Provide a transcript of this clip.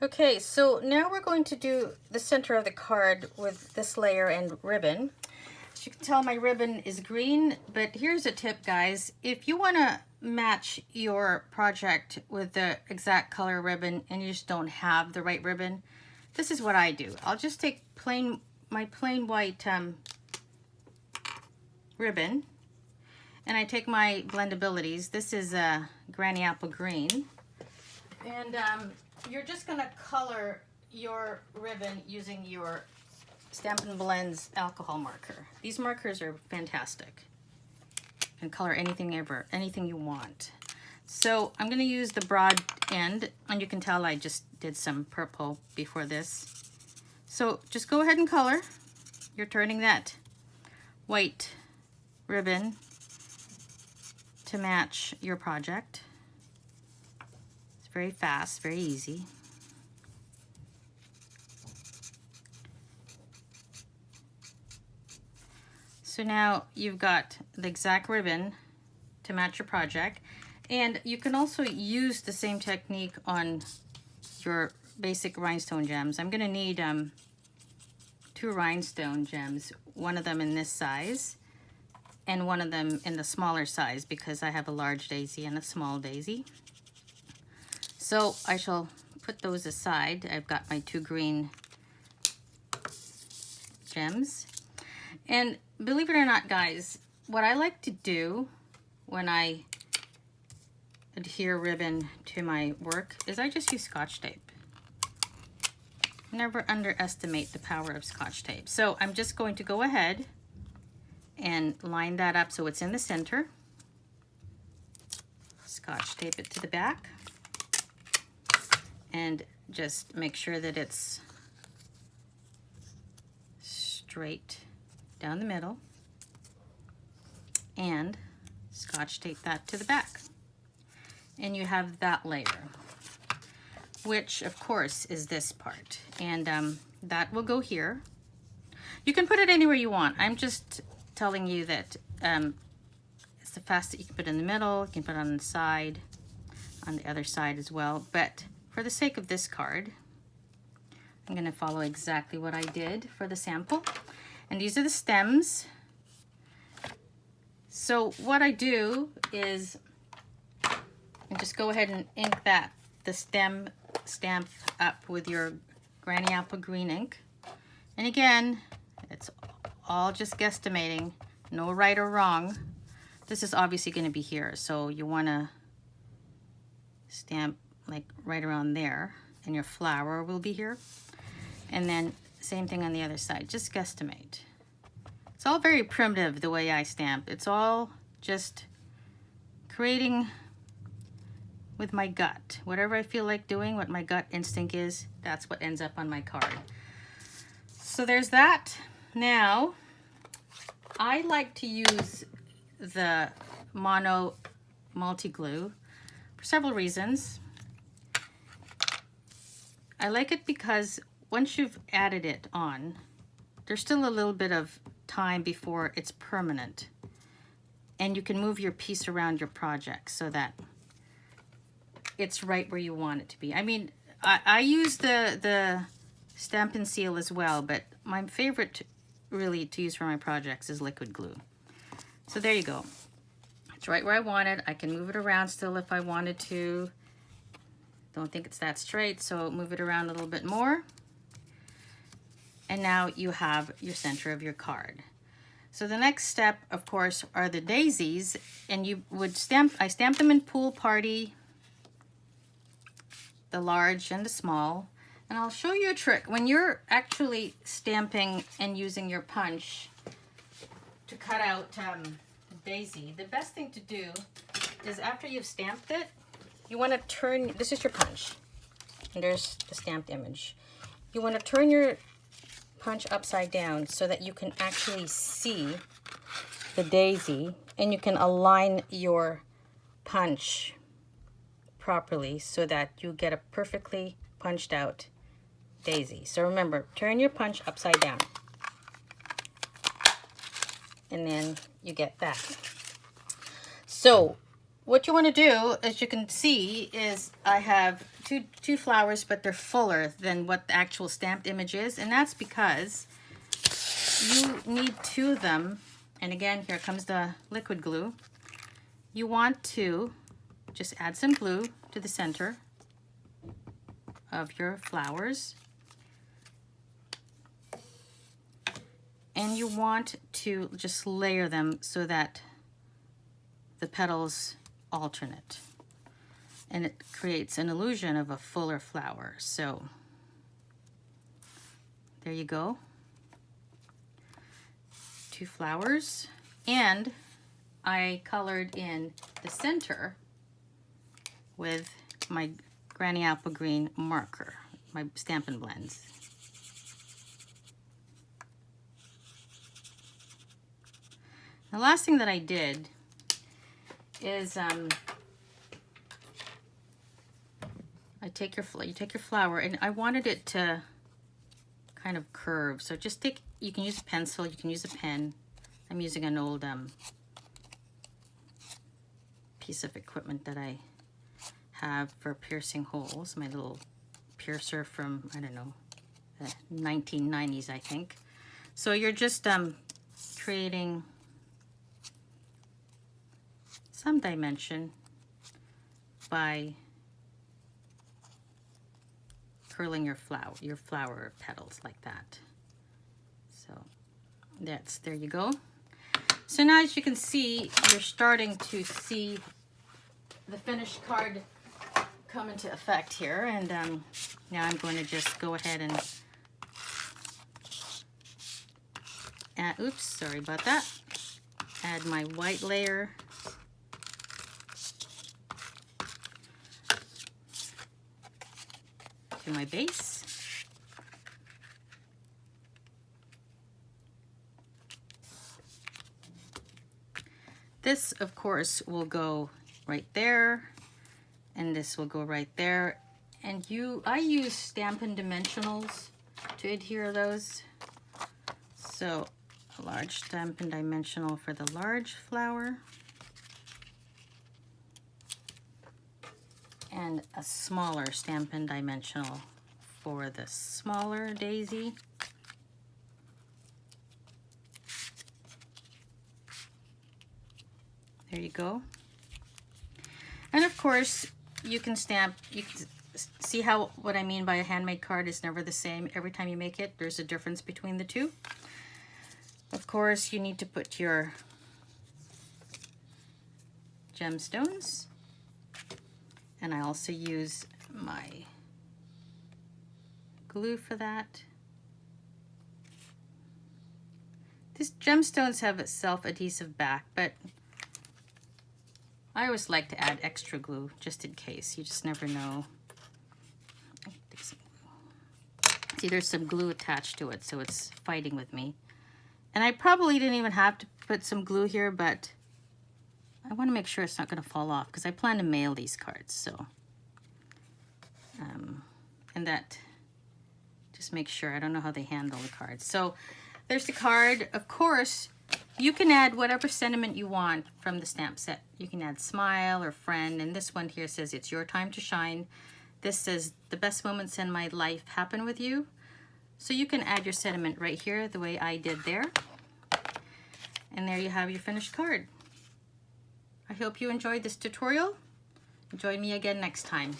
Okay, so now we're going to do the center of the card with this layer and ribbon. As you can tell, my ribbon is green, but here's a tip, guys. If you want to match your project with the exact color ribbon and you just don't have the right ribbon, this is what I do. I'll just take my plain white ribbon, and I take my blendabilities. This is a Granny Apple Green, and you're just gonna color your ribbon using your Stampin' Blends alcohol marker. These markers are fantastic. You can color anything you want. So I'm gonna use the broad end, and you can tell I just did some purple before this. So just go ahead and color. You're turning that white ribbon to match your project. It's very fast, very easy. So now you've got the exact ribbon to match your project, and you can also use the same technique on your basic rhinestone gems. I'm gonna need 2 rhinestone gems, one of them in this size and one of them in the smaller size because I have a large daisy and a small daisy. So I shall put those aside. I've got my 2 green gems. And believe it or not, guys, what I like to do when I adhere ribbon to my work is I just use Scotch tape. Never underestimate the power of Scotch tape. So I'm just going to go ahead and line that up so it's in the center. Scotch tape it to the back. And just make sure that it's straight down the middle, and Scotch tape that to the back. And you have that layer, which of course is this part, and that will go here. You can put it anywhere you want. I'm just telling you that it's the fastest. You can put it in the middle, you can put it on the side, on the other side as well, but for the sake of this card, I'm going to follow exactly what I did for the sample. And these are the stems. So what I do is I just go ahead and ink the stem stamp up with your Granny Apple Green ink. And again, it's all just guesstimating, no right or wrong. This is obviously going to be here, so you want to stamp like right around there, and your flower will be here. And then same thing on the other side, just guesstimate. It's all very primitive the way I stamp. It's all just creating with my gut. Whatever I feel like doing, what my gut instinct is, that's what ends up on my card. So there's that. Now, I like to use the Mono Multi-Glue for several reasons. I like it because once you've added it on, there's still a little bit of time before it's permanent. And you can move your piece around your project so that it's right where you want it to be. I mean, I use the Stampin' Seal as well, but my favorite really to use for my projects is liquid glue. So there you go. It's right where I want it. I can move it around still if I wanted to. Don't think it's that straight, so move it around a little bit more. And now you have your center of your card. So the next step, of course, are the daisies, and you would I stamp them in Pool Party, the large and the small. And I'll show you a trick. When you're actually stamping and using your punch to cut out daisy, the best thing to do is after you've stamped it, you want to turn, this is your punch, and there's the stamped image. You want to turn your punch upside down so that you can actually see the daisy, and you can align your punch properly so that you get a perfectly punched out daisy. So remember, turn your punch upside down, and then you get that. So what you want to do, as you can see, is I have two flowers, but they're fuller than what the actual stamped image is, and that's because you need two of them. And again, here comes the liquid glue. You want to just add some glue to the center of your flowers. And you want to just layer them so that the petals alternate. And it creates an illusion of a fuller flower. So there you go. Two flowers. And I colored in the center with my Granny Apple Green marker, my Stampin' Blends. The last thing that I did is you take your flower, and I wanted it to kind of curve. So just take, you can use a pencil, you can use a pen. I'm using an old piece of equipment that I have for piercing holes, my little piercer from, I don't know, the 1990s, I think. So you're just creating some dimension by curling your flower petals like that. So there you go. So now, as you can see, you're starting to see the finished card come into effect here. And now I'm going to just go ahead and add, oops, sorry about that. Add my white layer. To my base. This, of course, will go right there, and this will go right there. And I use Stampin' Dimensionals to adhere those. So a large Stampin' Dimensional for the large flower, and a smaller Stampin' Dimensional for the smaller daisy. There you go. And of course, you can stamp, you can see how what I mean by a handmade card is never the same. Every time you make it, there's a difference between the two. Of course, you need to put your gemstones. And I also use my glue for that. These gemstones have a self-adhesive back, but I always like to add extra glue just in case. You just never know. See, there's some glue attached to it, so it's fighting with me. And I probably didn't even have to put some glue here, but I want to make sure it's not going to fall off because I plan to mail these cards. So, and that, just make sure. I don't know how they handle the cards. So there's the card. Of course, you can add whatever sentiment you want from the stamp set. You can add smile or friend. And this one here says, it's your time to shine. This says, the best moments in my life happen with you. So you can add your sentiment right here the way I did there. And there you have your finished card. I hope you enjoyed this tutorial. Join me again next time.